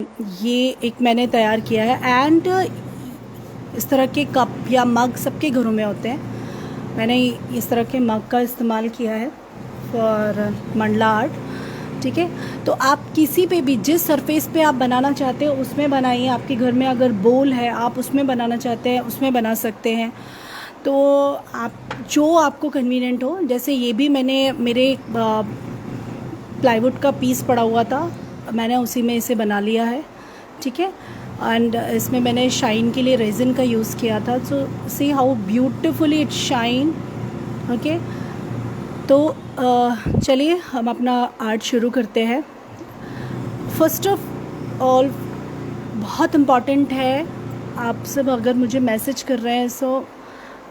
ये एक मैंने तैयार किया है एंड इस तरह के कप या मग सबके घरों में होते हैं। मैंने इस तरह के मग का इस्तेमाल किया है फॉर मंडला आर्ट। ठीक है, तो आप किसी पे भी जिस सरफेस पे आप बनाना चाहते हो उसमें बनाइए। आपके घर में अगर बोल है आप उसमें बनाना चाहते हैं उसमें बना सकते हैं। तो आप जो आपको कन्वीनियंट हो, जैसे ये भी मैंने मेरे प्लाईवुड का पीस पड़ा हुआ था, मैंने उसी में इसे बना लिया है। ठीक है, एंड इसमें मैंने शाइन के लिए रेजिन का यूज़ किया था। So see how beautifully it shine. Okay, तो चलिए हम अपना आर्ट शुरू करते हैं। फर्स्ट ऑफ ऑल बहुत इम्पॉर्टेंट है, आप सब अगर मुझे मैसेज कर रहे हैं, सो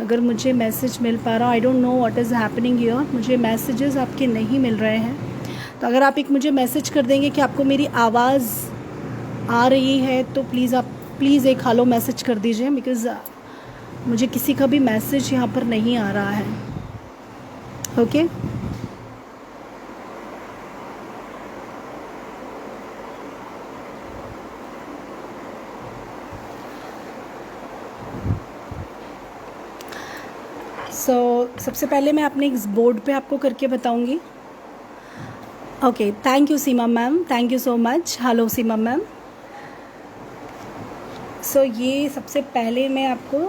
अगर मुझे मैसेज मिल पा रहा, I don't know what is happening here, मुझे मैसेजेस आपके नहीं मिल रहे हैं। तो अगर आप एक मुझे मैसेज कर देंगे कि आपको मेरी आवाज़ आ रही है तो प्लीज़ एक हेलो मैसेज कर दीजिए, बिकॉज़ मुझे किसी का भी मैसेज यहाँ पर नहीं आ रहा है। ओके, सबसे पहले मैं अपने इस बोर्ड पे आपको करके बताऊंगी। Okay, thank you Seema ma'am, thank you so much. Hello Seema ma'am. ये सबसे पहले मैं आपको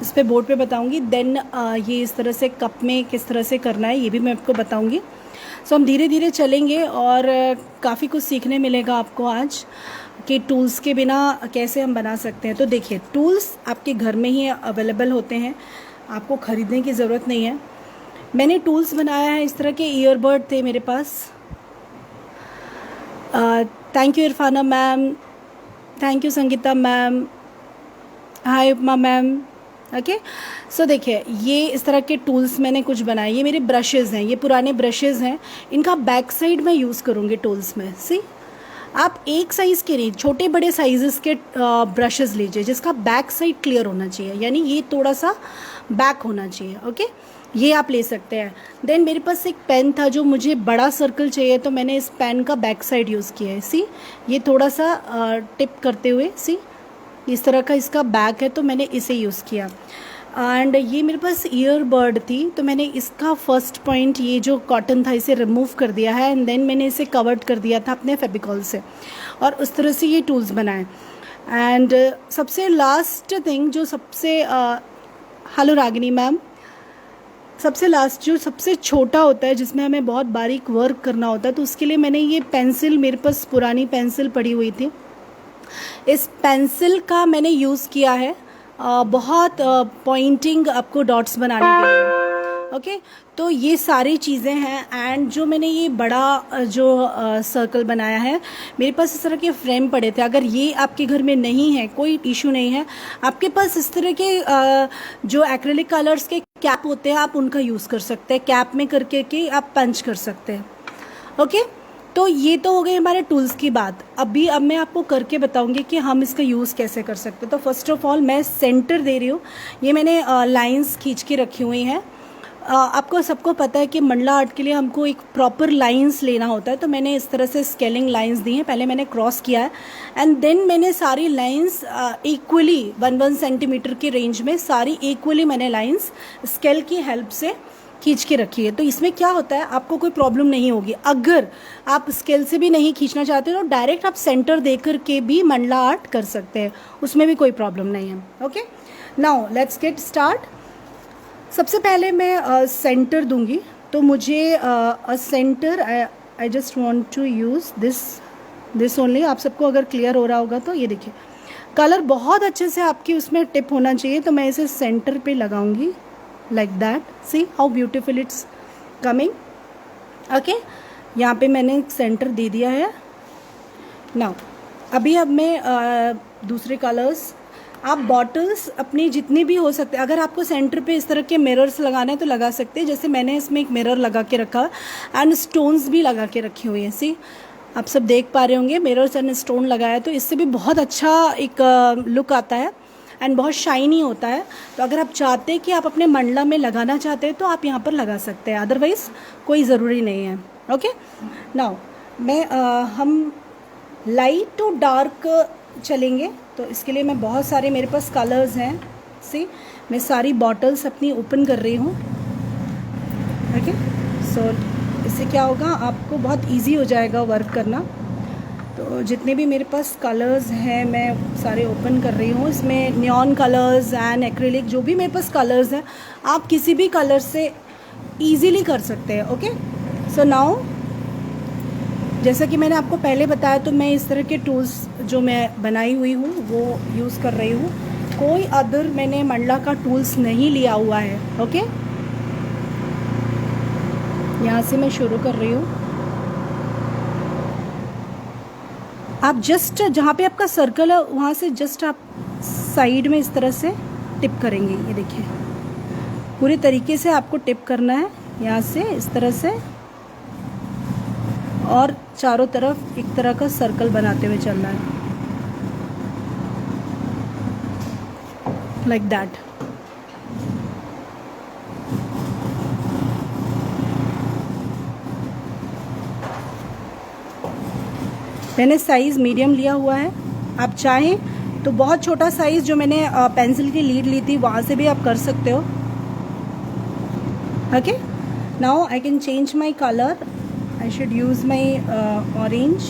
इस पे बोर्ड पे बताऊंगी, देन ये इस तरह से कप में किस तरह से करना है ये भी मैं आपको बताऊंगी। हम धीरे धीरे चलेंगे और काफ़ी कुछ सीखने मिलेगा आपको आज कि टूल्स के बिना कैसे हम बना सकते हैं। तो देखिए, टूल्स आपके घर में ही अवेलेबल होते हैं, आपको ख़रीदने की ज़रूरत नहीं है। मैंने टूल्स बनाया है, इस तरह के ईयरबड थे मेरे पास। Thank you Irfana ma'am, thank you Sangeeta ma'am, hi Upma ma'am. Okay, so देखिए ये इस तरह के टूल्स मैंने कुछ बनाए। ये मेरे ब्रशेज़ हैं, ये पुराने ब्रशेज़ हैं, इनका बैक साइड मैं यूज़ करूँगी टूल्स में। सी, आप एक साइज़ के नहीं, छोटे बड़े साइज़ के ब्रशेज़ लीजिए जिसका बैक साइड क्लियर होना चाहिए, यानी ये थोड़ा सा बैक होना चाहिए। ओके, ये आप ले सकते हैं। देन मेरे पास एक पेन था जो मुझे बड़ा सर्कल चाहिए, तो मैंने इस पेन का बैक साइड यूज़ किया है। सी, ये थोड़ा सा टिप करते हुए, सी इस तरह का इसका बैक है, तो मैंने इसे यूज़ किया। एंड ये मेरे पास ईयरबड थी, तो मैंने इसका फर्स्ट पॉइंट, ये जो कॉटन था इसे रिमूव कर दिया है एंड देन मैंने इसे कवर्ड कर दिया था अपने फेविकॉल से, और उस तरह से ये टूल्स बनाए। एंड सबसे लास्ट थिंग जो सबसे हेलो रागिनी मैम, सबसे लास्ट जो सबसे छोटा होता है जिसमें हमें बहुत बारीक वर्क करना होता है, तो उसके लिए मैंने ये पेंसिल, मेरे पास पुरानी पेंसिल पड़ी हुई थी, इस पेंसिल का मैंने यूज़ किया है बहुत पॉइंटिंग आपको डॉट्स बनाने के लिए। ओके, तो ये सारी चीज़ें हैं। एंड जो मैंने ये बड़ा जो सर्कल बनाया है, मेरे पास इस तरह के फ्रेम पड़े थे। अगर ये आपके घर में नहीं है कोई इशू नहीं है, आपके पास इस तरह के जो एक्रेलिक कलर्स के कैप होते हैं आप उनका यूज़ कर सकते हैं, कैप में करके के आप पंच कर सकते हैं। ओके, तो ये तो हो गई हमारे टूल्स की बात। अब मैं आपको करके बताऊंगी कि हम इसका यूज़ कैसे कर सकते हैं। तो फर्स्ट ऑफ ऑल मैं सेंटर दे रही हूँ, ये मैंने लाइंस खींच के रखी हुई हैं। आपको सबको पता है कि मंडला आर्ट के लिए हमको एक प्रॉपर लाइंस लेना होता है, तो मैंने इस तरह से स्केलिंग लाइंस दी हैं। पहले मैंने क्रॉस किया है एंड देन मैंने सारी लाइंस इक्वली 1-1 सेंटीमीटर के रेंज में सारी इक्वली मैंने लाइंस स्केल की हेल्प से खींच के रखी है। तो इसमें क्या होता है, आपको कोई प्रॉब्लम नहीं होगी। अगर आप स्केल से भी नहीं खींचना चाहते तो डायरेक्ट आप सेंटर दे कर के भी मंडला आर्ट कर सकते हैं, उसमें भी कोई प्रॉब्लम नहीं है। Okay, now let's get start. सबसे पहले मैं सेंटर दूंगी, तो मुझे center I just want to use this only. आप सबको अगर क्लियर हो रहा होगा तो ये देखिए, कलर बहुत अच्छे से आपकी उसमें टिप होना चाहिए, तो मैं इसे सेंटर पे लगाऊंगी like that. See how beautiful it's coming. Okay, यहाँ पे मैंने सेंटर दे दिया है। Now अब मैं दूसरे कलर्स, आप बॉटल्स अपनी जितनी भी हो सकते हैं, अगर आपको सेंटर पे इस तरह के मिरर्स लगाना है तो लगा सकते हैं। जैसे मैंने इसमें एक मिरर लगा के रखा एंड स्टोन्स भी लगा के रखी हुई हैं। सी, आप सब देख पा रहे होंगे मिरर्स एंड स्टोन लगाया, तो इससे भी बहुत अच्छा एक लुक आता है एंड बहुत शाइनी होता है। तो अगर आप चाहते हैं कि आप अपने मंडला में लगाना चाहते हैं तो आप यहाँ पर लगा सकते हैं, अदरवाइज़ कोई ज़रूरी नहीं है। ओके, नाउ मैं हम लाइट टू डार्क चलेंगे। तो इसके लिए मैं बहुत सारे मेरे पास कलर्स हैं। सी, मैं सारी बॉटल्स अपनी ओपन कर रही हूँ। ओके, सो इससे क्या होगा, आपको बहुत इजी हो जाएगा वर्क करना। तो जितने भी मेरे पास कलर्स हैं मैं सारे ओपन कर रही हूँ। इसमें नियॉन कलर्स एंड एक्रिलिक, जो भी मेरे पास कलर्स हैं, आप किसी भी कलर से ईजीली कर सकते हैं। ओके, सो नाउ जैसा कि मैंने आपको पहले बताया, तो मैं इस तरह के टूल्स जो मैं बनाई हुई हूँ वो यूज़ कर रही हूँ। कोई अदर मैंने मंडला का टूल्स नहीं लिया हुआ है। ओके, यहाँ से मैं शुरू कर रही हूँ। आप जस्ट जहाँ पे आपका सर्कल है वहाँ से जस्ट आप साइड में इस तरह से टिप करेंगे। ये देखिए, पूरी तरीके से आपको टिप करना है यहाँ से इस तरह से, और चारों तरफ एक तरह का सर्कल बनाते हुए चलना है, लाइक दैट। मैंने साइज़ मीडियम लिया हुआ है। आप चाहें तो बहुत छोटा साइज़ जो मैंने पेंसिल की लीड ली थी वहाँ से भी आप कर सकते हो। Okay, now I can change my colour. I should use my orange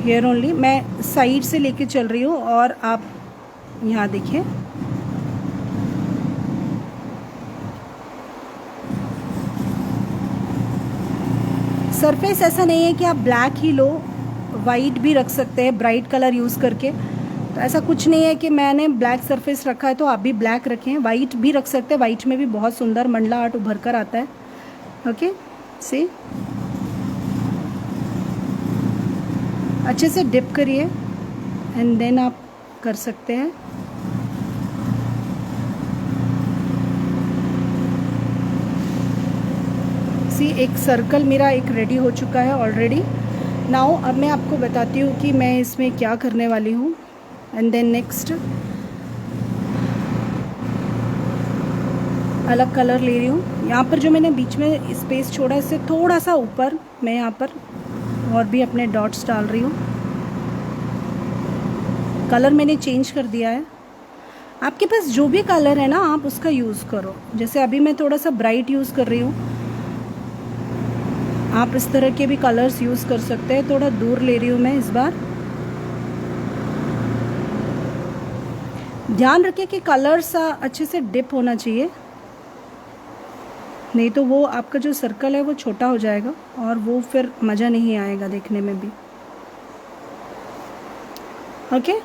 here only. मैं साइड से लेके चल रही हूँ और आप यहाँ देखिए, सरफेस ऐसा नहीं है कि आप ब्लैक ही लो, वाइट भी रख सकते हैं ब्राइट कलर यूज़ करके। तो ऐसा कुछ नहीं है कि मैंने ब्लैक सरफेस रखा है तो आप भी ब्लैक रखें, वाइट भी रख सकते हैं। वाइट में भी बहुत सुंदर मंडला आर्ट उभर कर आता है। ओके, सी, अच्छे से डिप करिए एंड देन आप कर सकते हैं। सी, एक सर्कल मेरा एक रेडी हो चुका है ऑलरेडी। नाउ अब मैं आपको बताती हूँ कि मैं इसमें क्या करने वाली हूँ। एंड देन नेक्स्ट अलग कलर ले रही हूँ। यहाँ पर जो मैंने बीच में स्पेस छोड़ा, इससे थोड़ा सा ऊपर मैं यहाँ पर और भी अपने डॉट्स डाल रही हूँ। कलर मैंने चेंज कर दिया है। आपके पास जो भी कलर है ना, आप उसका यूज़ करो। जैसे अभी मैं थोड़ा सा ब्राइट यूज़ कर रही हूँ, आप इस तरह के भी कलर्स यूज़ कर सकते हैं। थोड़ा दूर ले रही हूँ मैं इस बार। ध्यान रखिए कि कलर्स अच्छे से डिप होना चाहिए, नहीं तो वो आपका जो सर्कल है वो छोटा हो जाएगा और वो फिर मज़ा नहीं आएगा देखने में भी। ओके,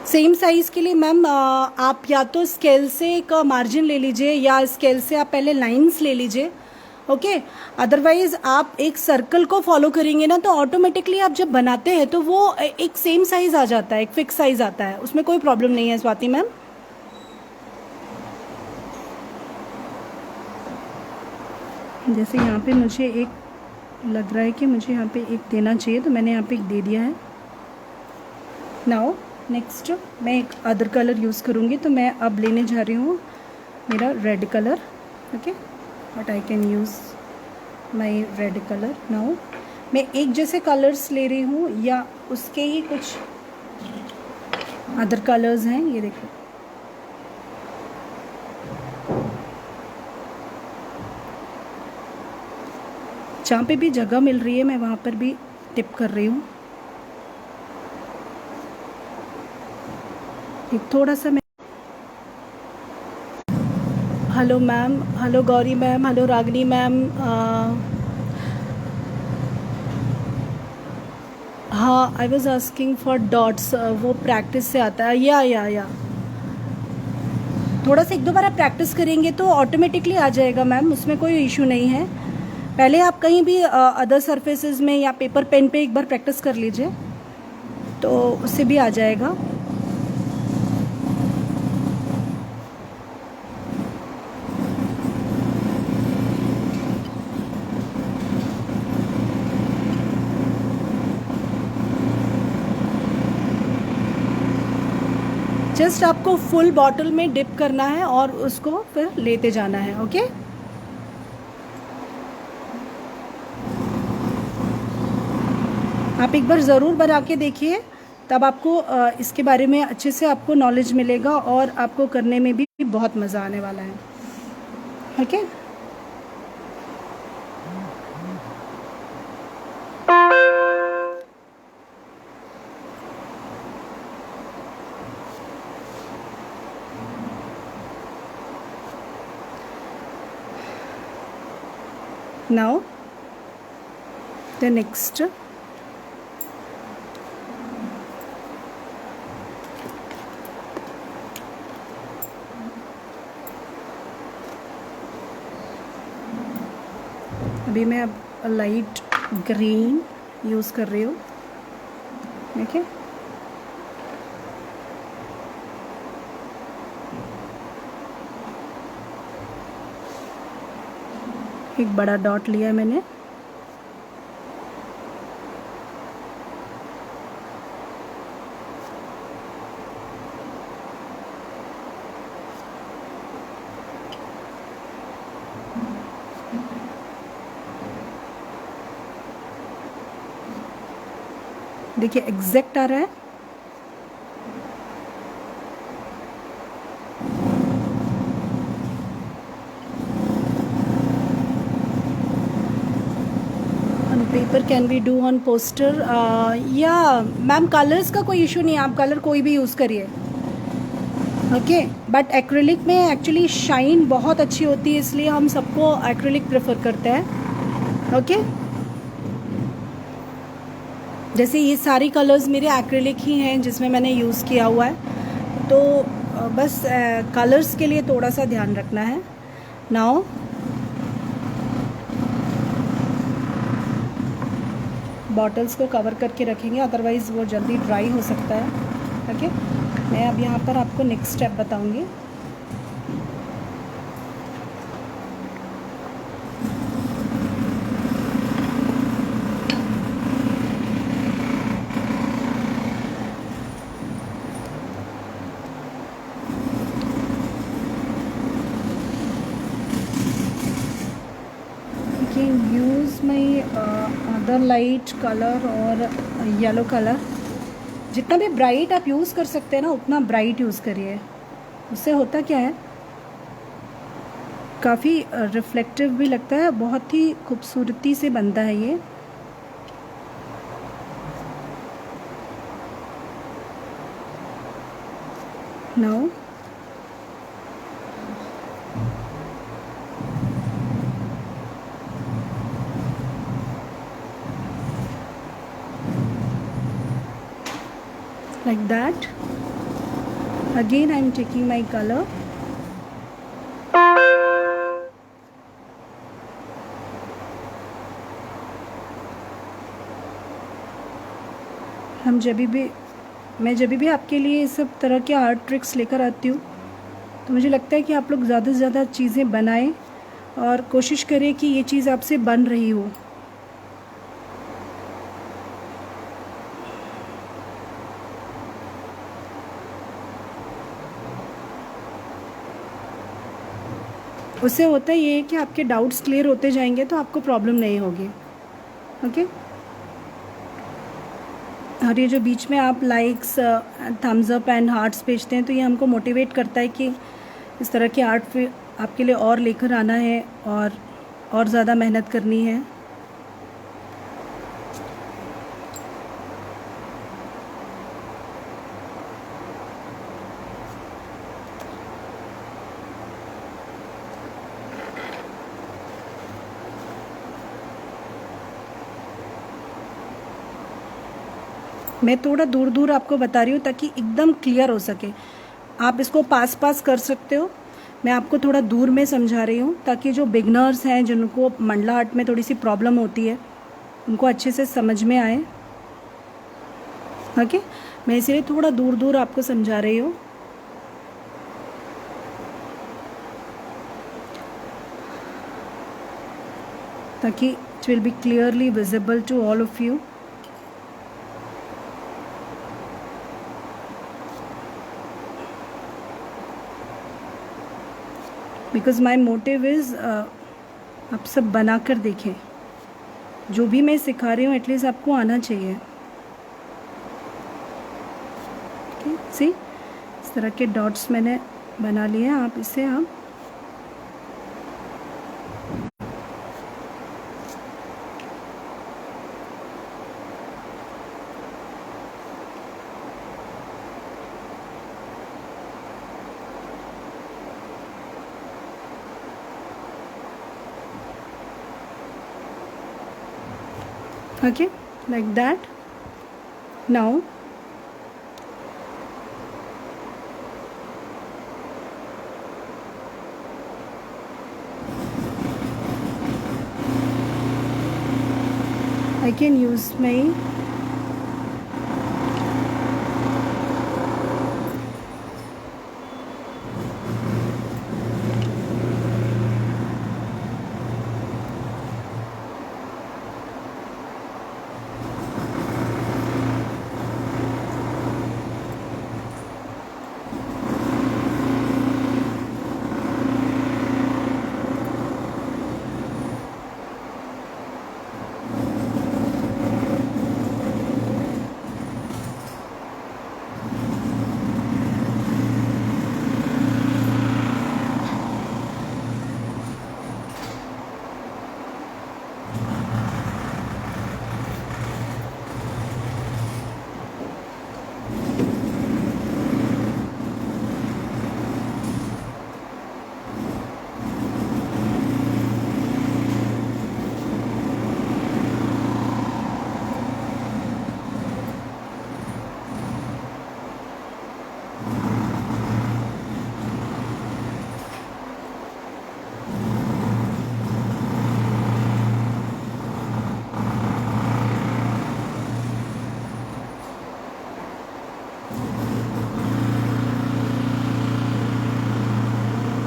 सेम साइज़ के लिए मैम आप या तो स्केल से एक मार्जिन ले लीजिए या स्केल से आप पहले लाइंस ले लीजिए। ओके, अदरवाइज़ आप एक सर्कल को फॉलो करेंगे ना तो ऑटोमेटिकली आप जब बनाते हैं तो वो एक सेम साइज़ आ जाता है, एक फिक्स साइज़ आता है, उसमें कोई प्रॉब्लम नहीं है स्वाति मैम। जैसे यहाँ पे मुझे एक लग रहा है कि मुझे यहाँ पे एक देना चाहिए, तो मैंने यहाँ पे एक दे दिया है। नाउ नेक्स्ट मैं एक अदर कलर यूज़ करूँगी, तो मैं अब लेने जा रही हूँ मेरा red colour. Okay, but I can use my red colour now. मैं एक जैसे कलर्स ले रही हूँ या उसके ही कुछ अदर कलर्स हैं, ये देखो। जहाँ पे भी जगह मिल रही है मैं वहाँ पर भी टिप कर रही हूँ। एक थोड़ा सा मैं, hello ma'am, hello Gauri ma'am, hello Ragini ma'am. हाँ, I was asking for dots, वो प्रैक्टिस से आता है। या थोड़ा सा एक दो बार आप प्रैक्टिस करेंगे तो ऑटोमेटिकली आ जाएगा मैम, उसमें कोई इशू नहीं है। पहले आप कहीं भी अदर सरफेसेस में या पेपर पेन पे एक बार प्रैक्टिस कर लीजिए तो उससे भी आ जाएगा। जस्ट आपको फुल बॉटल में डिप करना है और उसको फिर लेते जाना है। ओके, आप एक बार ज़रूर बना के देखिए, तब आपको इसके बारे में अच्छे से आपको नॉलेज मिलेगा और आपको करने में भी बहुत मज़ा आने वाला है। ओके, now the next अभी मैं अब लाइट ग्रीन यूज़ कर रही हूँ। देखिए, एक बड़ा डॉट लिया है मैंने। देखिए एग्जैक्ट आ रहा है। On paper can we do on poster? या मैम कलर्स का कोई इशू नहीं है, आप कलर कोई भी यूज़ करिए। ओके, बट एक्रेलिक में एक्चुअली शाइन बहुत अच्छी होती है, इसलिए हम सबको एक्रेलिक प्रेफर करते हैं। ओके, जैसे ये सारी कलर्स मेरे एक्रेलिक ही हैं जिसमें मैंने यूज़ किया हुआ है, तो बस कलर्स के लिए थोड़ा सा ध्यान रखना है। नाउ बॉटल्स को कवर करके रखेंगे, अदरवाइज़ वो जल्दी ड्राई हो सकता है। ओके, मैं अब यहाँ पर आपको नेक्स्ट स्टेप बताऊँगी। Use my other light colour और येलो कलर। जितना भी ब्राइट आप यूज़ कर सकते हैं ना, उतना ब्राइट यूज़ करिए। उससे होता क्या है, काफ़ी रिफ्लेक्टिव भी लगता है, बहुत ही खूबसूरती से बनता है ये। Now like that, again I am taking my color, मैं जब भी आपके लिए इस सब तरह के आर्ट ट्रिक्स लेकर आती हूँ, तो मुझे लगता है कि आप लोग ज़्यादा से ज़्यादा चीज़ें बनाएं और कोशिश करें कि ये चीज़ आपसे बन रही हो। उससे होता ये है कि आपके डाउट्स क्लियर होते जाएंगे, तो आपको प्रॉब्लम नहीं होगी। ओके, और ये जो बीच में आप likes, thumbs up and hearts भेजते हैं, तो ये हमको मोटिवेट करता है कि इस तरह के आर्ट पे आपके लिए और लेकर आना है और ज़्यादा मेहनत करनी है। मैं थोड़ा दूर दूर आपको बता रही हूँ ताकि एकदम क्लियर हो सके। आप इसको पास कर सकते हो, मैं आपको थोड़ा दूर में समझा रही हूँ ताकि जो बिगनर्स हैं, जिनको मंडला आर्ट में थोड़ी सी प्रॉब्लम होती है, उनको अच्छे से समझ में आए। ओके, मैं इसलिए थोड़ा दूर दूर आपको समझा रही हूँ। ताकि it will be clearly visible to all of you. Because my motive is आप सब बना कर देखें, जो भी मैं सिखा रही हूँ एटलीस्ट आपको आना चाहिए। सी इस तरह के डॉट्स मैंने बना लिए हैं, आप इसे आप okay, like that. Now I can use my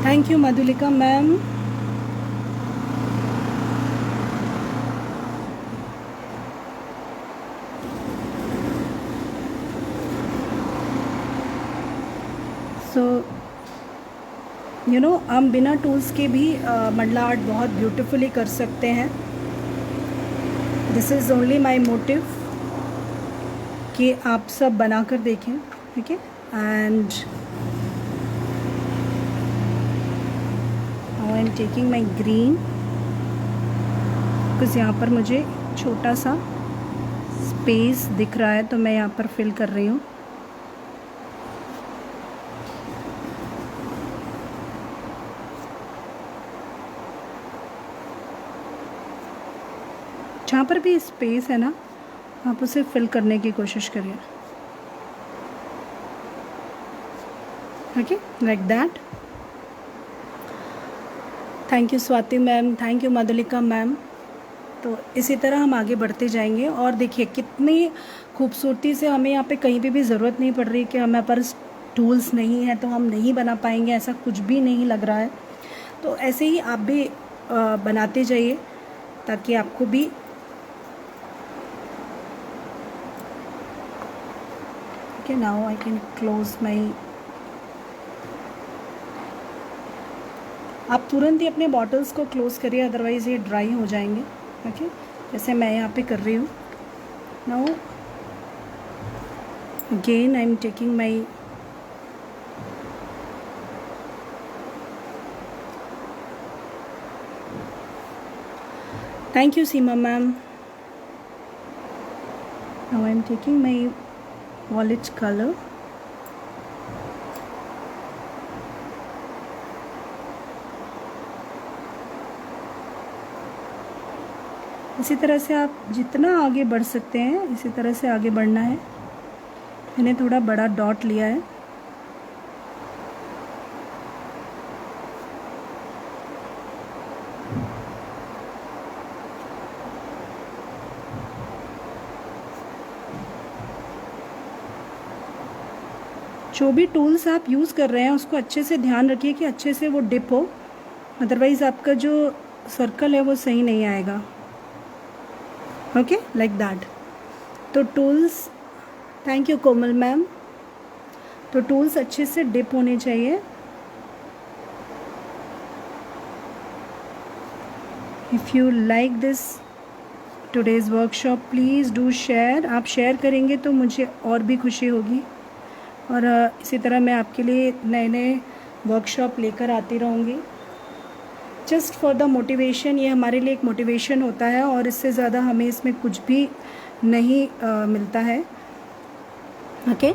thank you Madhulika ma'am. So you know हम बिना टूल्स के भी मंडला आर्ट बहुत ब्यूटीफुली कर सकते हैं। This is only my motive कि आप सब बना कर देखें, ठीक है। And now I am taking my green, because यहाँ पर मुझे छोटा सा स्पेस दिख रहा है तो मैं यहाँ पर फिल कर रही हूँ। जहाँ पर भी स्पेस है ना, आप उसे फिल करने की कोशिश करिए, okay, like that. Thank you Swati ma'am, thank you Madhulika ma'am. तो इसी तरह हम आगे बढ़ते जाएंगे। और देखिए कितनी खूबसूरती से, हमें यहाँ पे कहीं पे भी ज़रूरत नहीं पड़ रही कि हमारे पास टूल्स नहीं है तो हम नहीं बना पाएंगे, ऐसा कुछ भी नहीं लग रहा है। तो ऐसे ही आप भी बनाते जाइए ताकि आपको भी okay, now I can close my, आप तुरंत ही अपने बॉटल्स को क्लोज़ करिए, अदरवाइज़ ये ड्राई हो जाएंगे, ओके, जैसे मैं यहाँ पे कर रही हूँ। Now again I am taking my thank you Seema ma'am. Now I am taking my violet colour, इसी तरह से आप जितना आगे बढ़ सकते हैं इसी तरह से आगे बढ़ना है। मैंने थोड़ा बड़ा डॉट लिया है। जो भी टूल्स आप यूज़ कर रहे हैं उसको अच्छे से ध्यान रखिए कि अच्छे से वो डिप हो, अदरवाइज़ आपका जो सर्कल है वो सही नहीं आएगा, ओके, लाइक दैट। तो tools, thank you Komal ma'am. तो टूल्स अच्छे से डिप होने चाहिए। If you like this today's workshop please do share. आप शेयर करेंगे तो मुझे और भी खुशी होगी, और इसी तरह मैं आपके लिए नए नए वर्कशॉप लेकर आती रहूँगी। जस्ट फॉर द मोटिवेशन, ये हमारे लिए एक मोटिवेशन होता है, और इससे ज़्यादा हमें इसमें कुछ भी नहीं मिलता है। Okay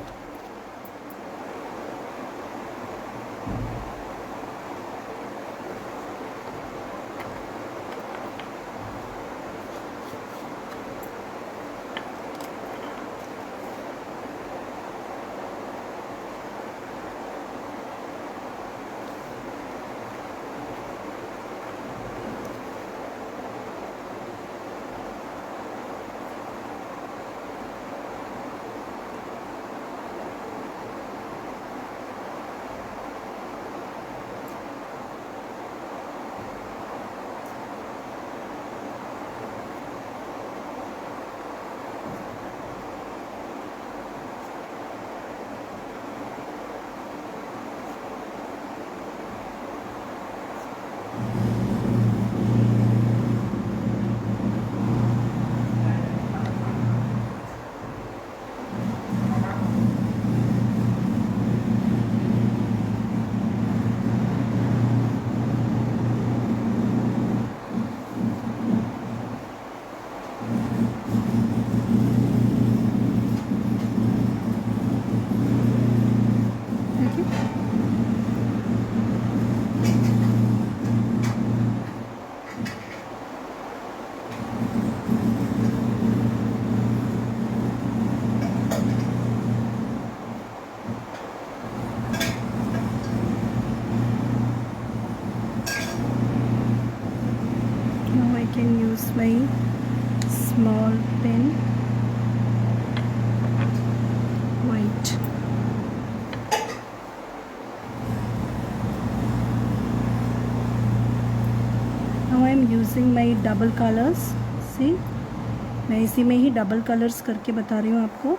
now I can use my small pen, white. Now I am using my double colors. See, मैं इसी में ही डबल कलर्स करके बता रही हूँ आपको।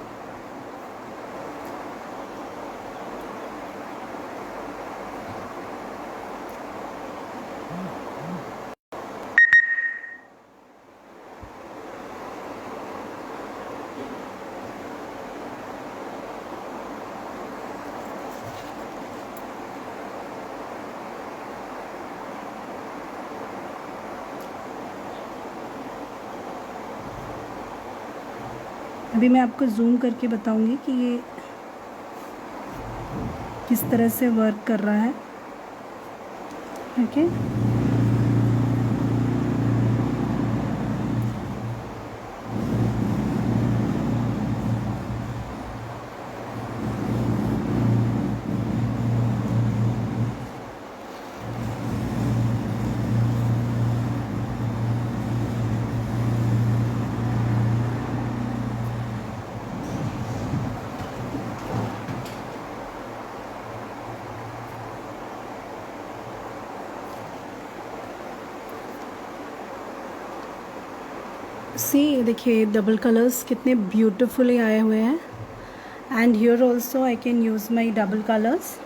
अभी मैं आपको जूम करके बताऊंगी कि ये किस तरह से वर्क कर रहा है। ओके सी, देखिए डबल कलर्स कितने ब्यूटीफुली आए हुए हैं। And here also I can use my double colours.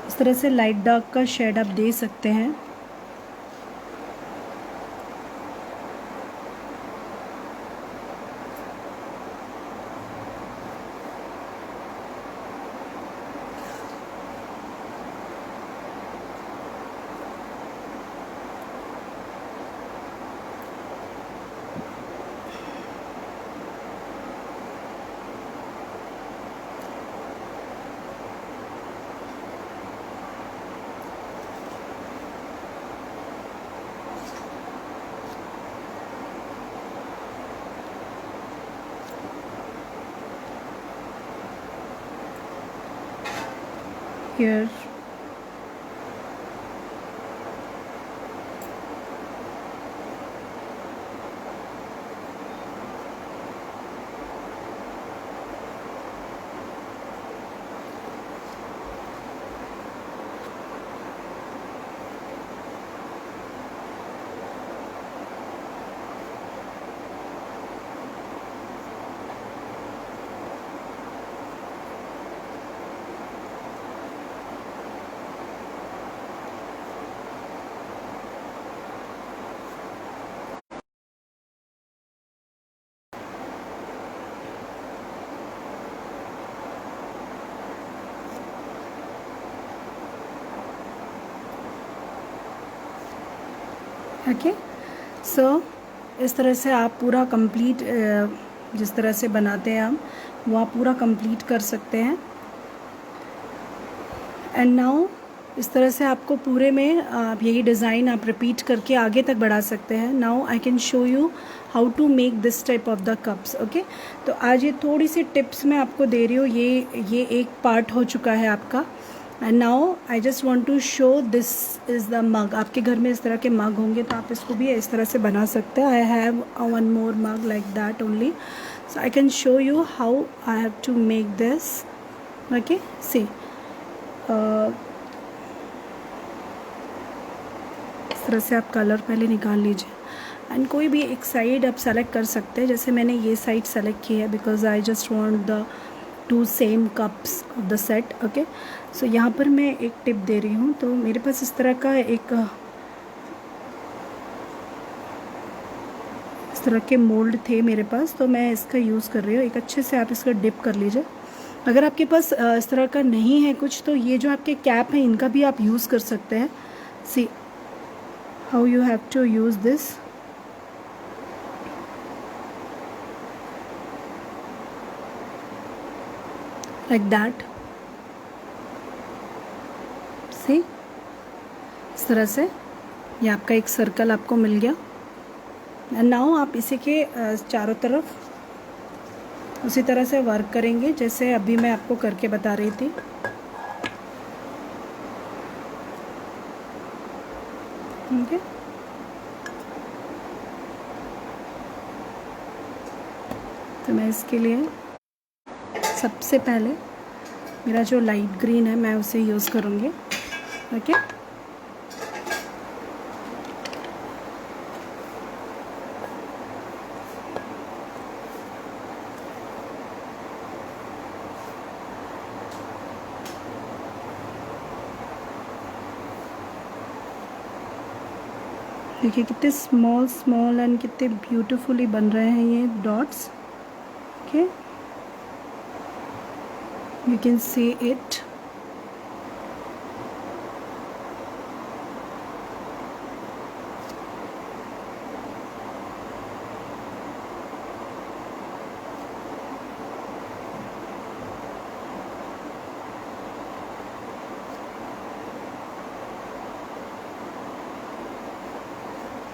इस तरह से लाइट डार्क का शेड आप दे सकते हैं। Here ओके, सो इस तरह से आप पूरा कंप्लीट जिस तरह से बनाते हैं हम वो आप पूरा कंप्लीट कर सकते हैं। एंड नाउ इस तरह से आपको पूरे में आप यही डिज़ाइन आप रिपीट करके आगे तक बढ़ा सकते हैं। Now I can show you how to make this type of the cups. Okay, तो आज ये थोड़ी सी टिप्स मैं आपको दे रही हूँ। ये एक पार्ट हो चुका है आपका। And now I just want to show this is the mug. आपके घर में इस तरह के मग होंगे तो आप इसको भी इस तरह से बना सकते हैं। I have one more mug like that only, so I can show you how I have to make this. Okay, see इस तरह से आप कलर पहले निकाल लीजिए एंड कोई भी एक साइड आप सेलेक्ट कर सकते हैं। जैसे मैंने ये साइड सेलेक्ट की है because I just want the two same cups of the set. Okay, so यहाँ पर मैं एक टिप दे रही हूँ। तो मेरे पास इस तरह का इस तरह के मोल्ड थे मेरे पास, तो मैं इसका यूज़ कर रही हूँ। एक अच्छे से आप इसका डिप कर लीजिए। अगर आपके पास इस तरह का नहीं है कुछ, तो ये जो आपके कैप हैं इनका भी आप यूज़ कर सकते हैं। See how you have to use this. Like that, see इस तरह से ये आपका एक सर्कल आपको मिल गया। एंड नाउ आप इसी के चारों तरफ उसी तरह से वर्क करेंगे जैसे अभी मैं आपको करके बता रही थी। ठीक है, तो मैं इसके लिए सबसे पहले मेरा जो लाइट ग्रीन है मैं उसे यूज़ करूँगी। ओके, देखिए कितने स्मॉल स्मॉल एंड कितने ब्यूटीफुली बन रहे हैं ये dots. Okay, you can see it.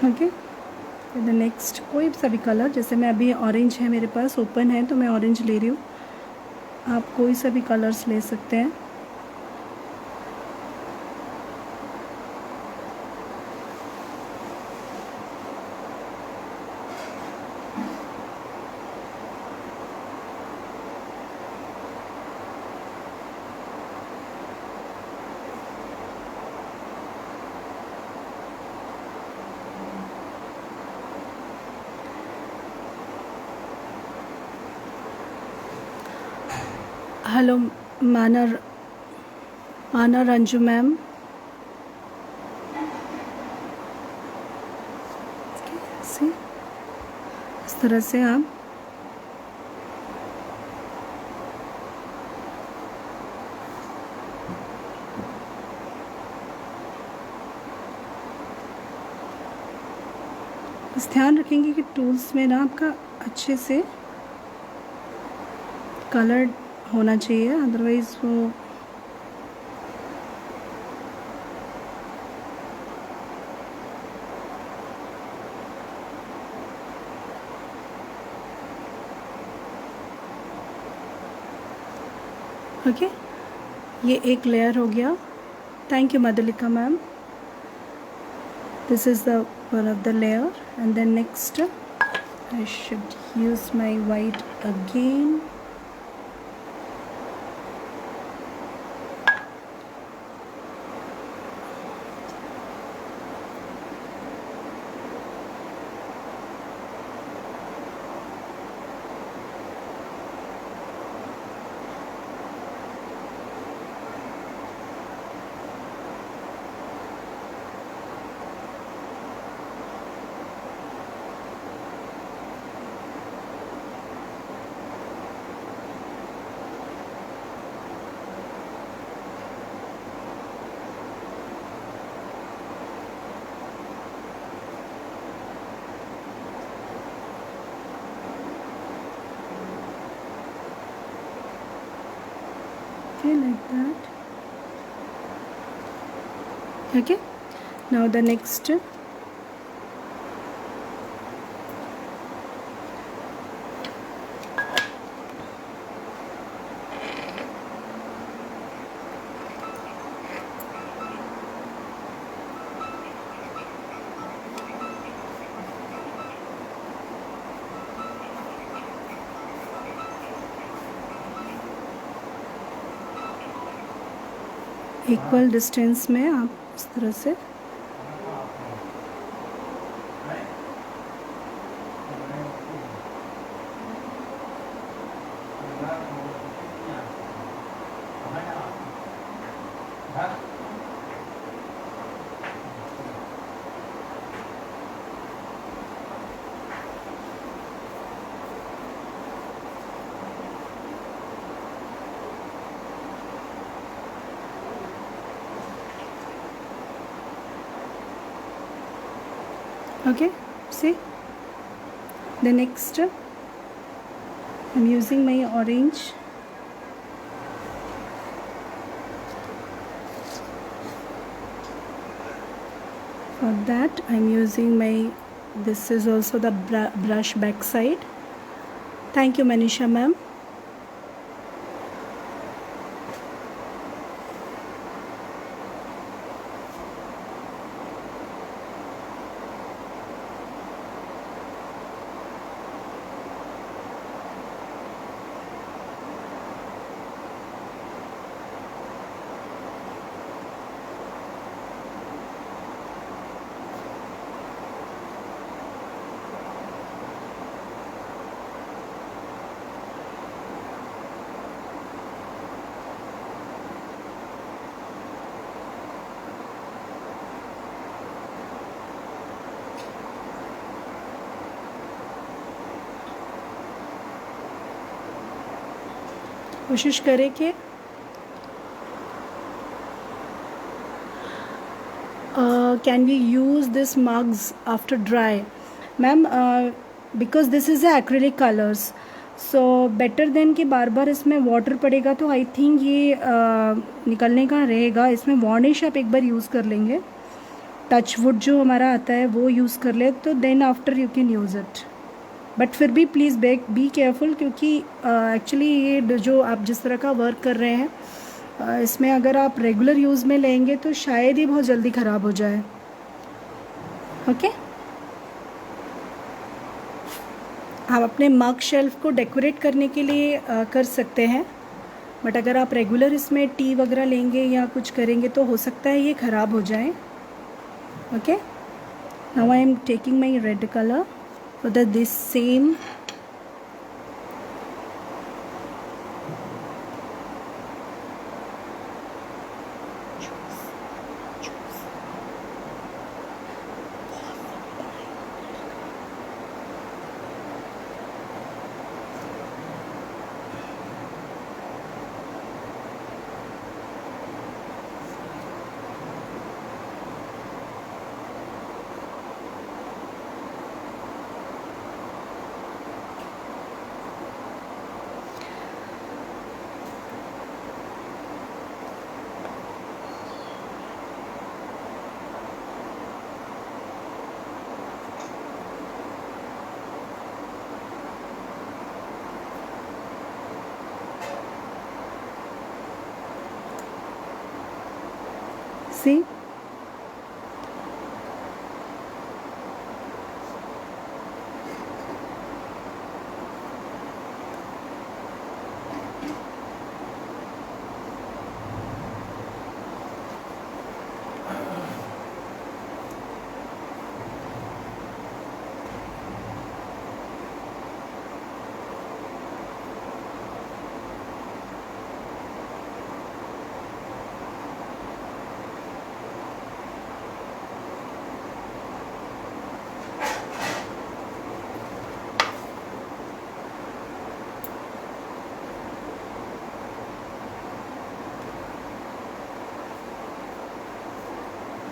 Okay, the next कोई सा भी कलर, जैसे मैं अभी ऑरेंज है मेरे पास ओपन है तो मैं ऑरेंज ले रही हूँ। आप कोई सा भी कलर्स ले सकते हैं। हेलो माना रंजू मैम। इस तरह से आप बस ध्यान रखेंगे कि टूल्स में ना आपका अच्छे से कलर होना चाहिए, अदरवाइज़ वो ओके। ये एक लेयर हो गया। Thank you Madhulika ma'am. This is the one of the layer and then next I should use my white again. Okay, like that. Okay, now the next. Equal distance में आप इस तरह से okay, see the next I'm using my orange. For that I'm using my, this is also the brush back side. Thank you Manisha ma'am. कोशिश करें कि can we use this mugs after dry? Ma'am, because this is a acrylic colors, so better than कि बार बार इसमें water पड़ेगा तो I think ये निकलने का रहेगा. इसमें वार्निश आप एक बार यूज़ कर लेंगे, टच वुड जो हमारा आता है वो यूज़ कर ले, तो then after you can use it. But फिर भी प्लीज़ बी केयरफुल, क्योंकि एक्चुअली ये जो आप जिस तरह का वर्क कर रहे हैं इसमें अगर आप रेगुलर यूज़ में लेंगे तो शायद ही बहुत जल्दी ख़राब हो जाए. ओके, आप अपने मग शेल्फ को डेकोरेट करने के लिए कर सकते हैं, बट अगर आप रेगुलर इसमें टी वगैरह लेंगे या कुछ करेंगे तो हो सकता है ये ख़राब हो जाए. Okay, now I am taking my red colour so that this same see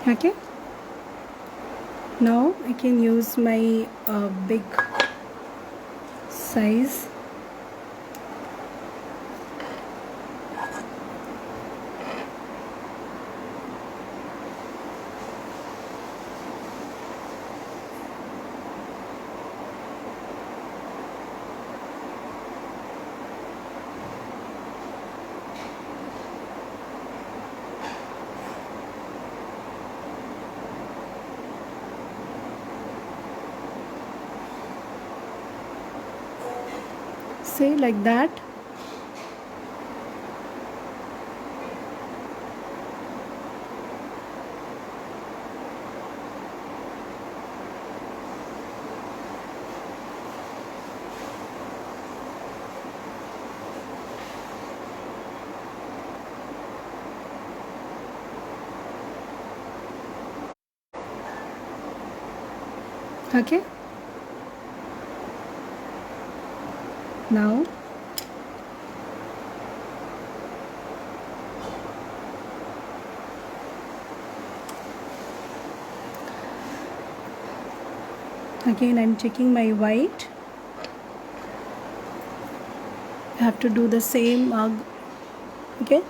okay. Now I can use my big size See, like that. Okay, now again I'm taking my white. I have to do the same mug. Okay,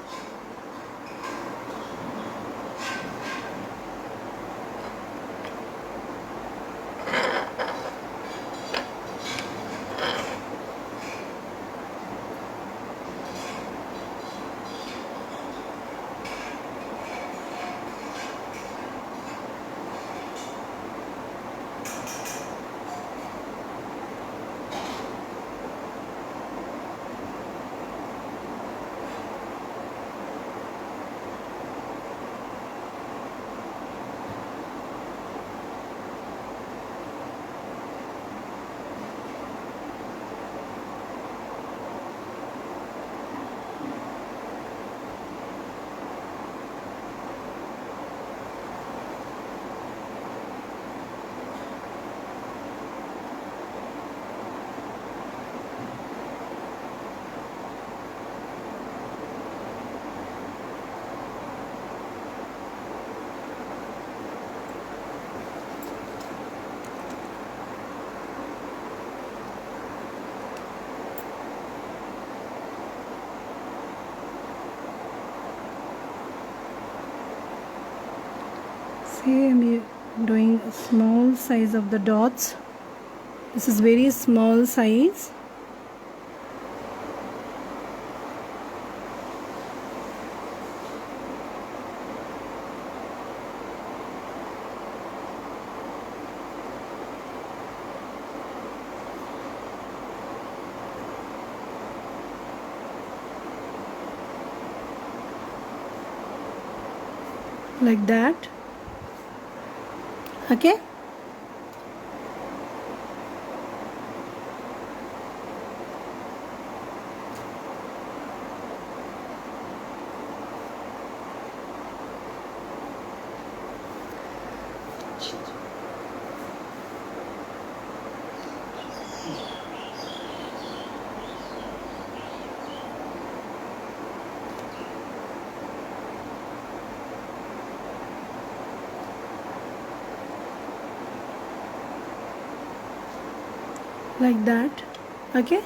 see I'm doing a small size of the dots. This is very small size. Like that. Okay, like that. Okay,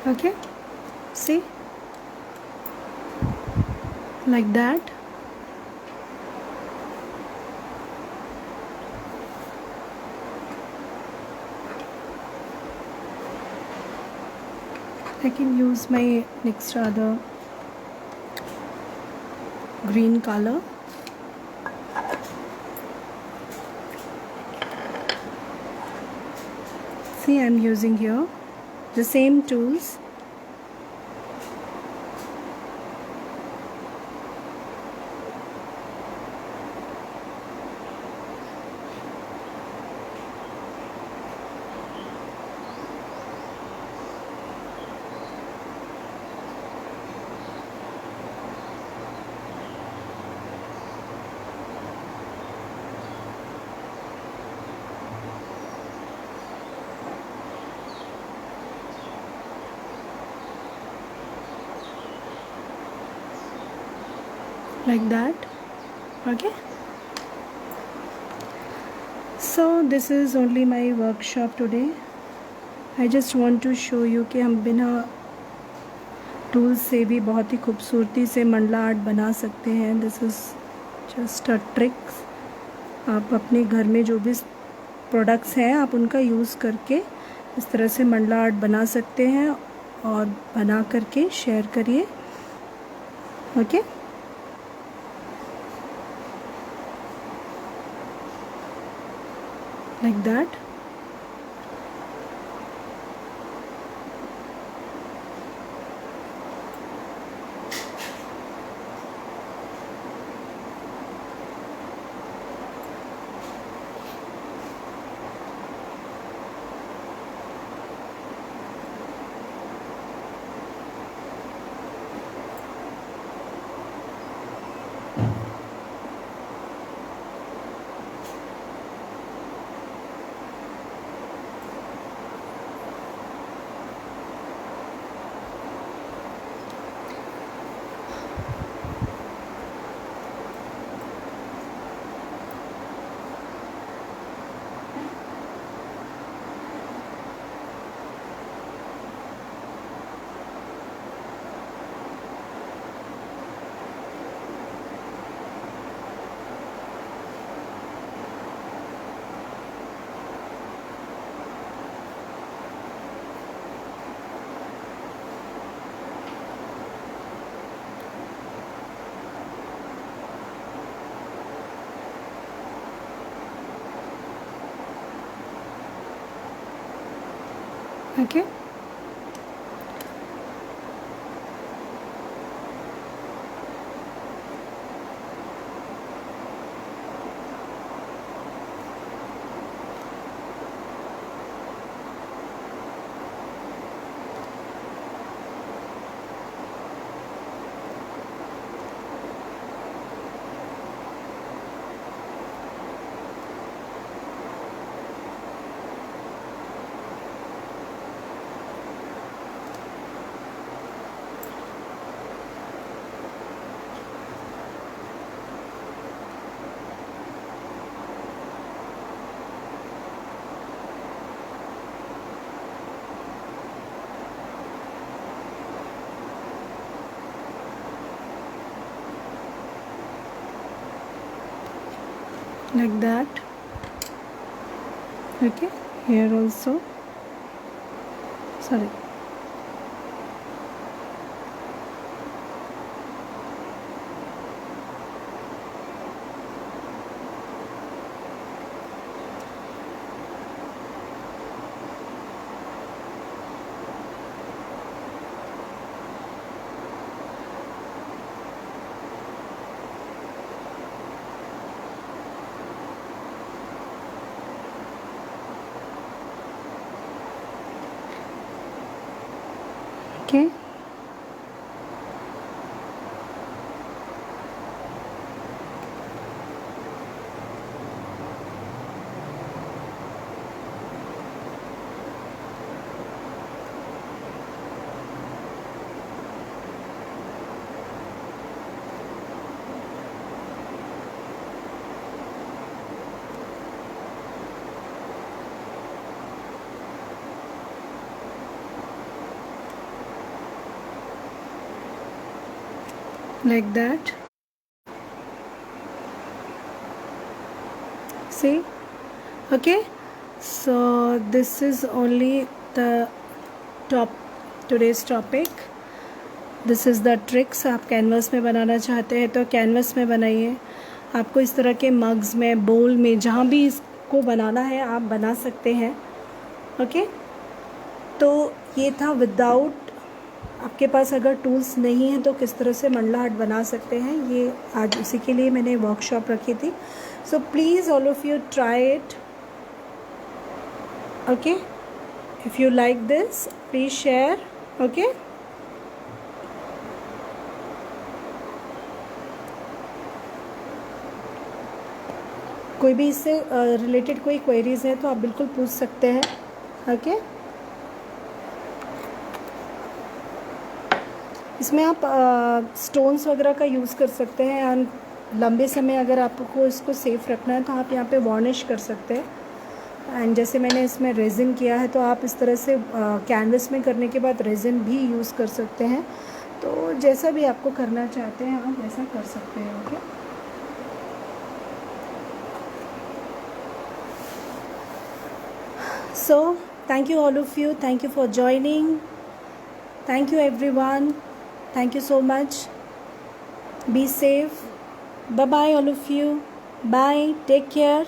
okay, see, like that. I can use my next other green color. See, I'm using here the same tools. Like that. Okay, so this is only my workshop today. I just want to show you कि हम बिना tools से भी बहुत ही खूबसूरती से Mandla art बना सकते हैं. This is just a tricks. आप अपने घर में जो भी प्रोडक्ट्स हैं आप उनका यूज़ करके इस तरह से मंडला आर्ट बना सकते हैं और बना करके शेयर करिए. Okay, like that. Okay, like that. Okay, here also, sorry. Okay, like that. See, okay, so this is only the top today's topic. This is the tricks. आप कैनवस में बनाना चाहते हैं तो कैनवस में बनाइए. आपको इस तरह के मग्स में, बोल में, जहाँ भी इसको बनाना है आप बना सकते हैं. ओके, तो ये था विदाउट, आपके पास अगर टूल्स नहीं हैं तो किस तरह से मंडला हार्ट बना सकते हैं, ये आज उसी के लिए मैंने वर्कशॉप रखी थी. So please all of you try it. Okay, if you like this please share. Okay, कोई भी इससे रिलेटेड कोई क्वेरीज़ है तो आप बिल्कुल पूछ सकते हैं. ओके, इसमें आप स्टोन्स वगैरह का यूज़ कर सकते हैं. एंड लंबे समय अगर आपको इसको सेफ़ रखना है तो आप यहाँ पे वार्निश कर सकते हैं. एंड जैसे मैंने इसमें रेजिन किया है तो आप इस तरह से कैनवस में करने के बाद रेजिन भी यूज़ कर सकते हैं. तो जैसा भी आपको करना चाहते हैं आप वैसा कर सकते हैं. Okay, so thank you all of you, thank you for joining, thank you everyone, thank you so much. Be safe. Bye bye all of you. Bye, take care.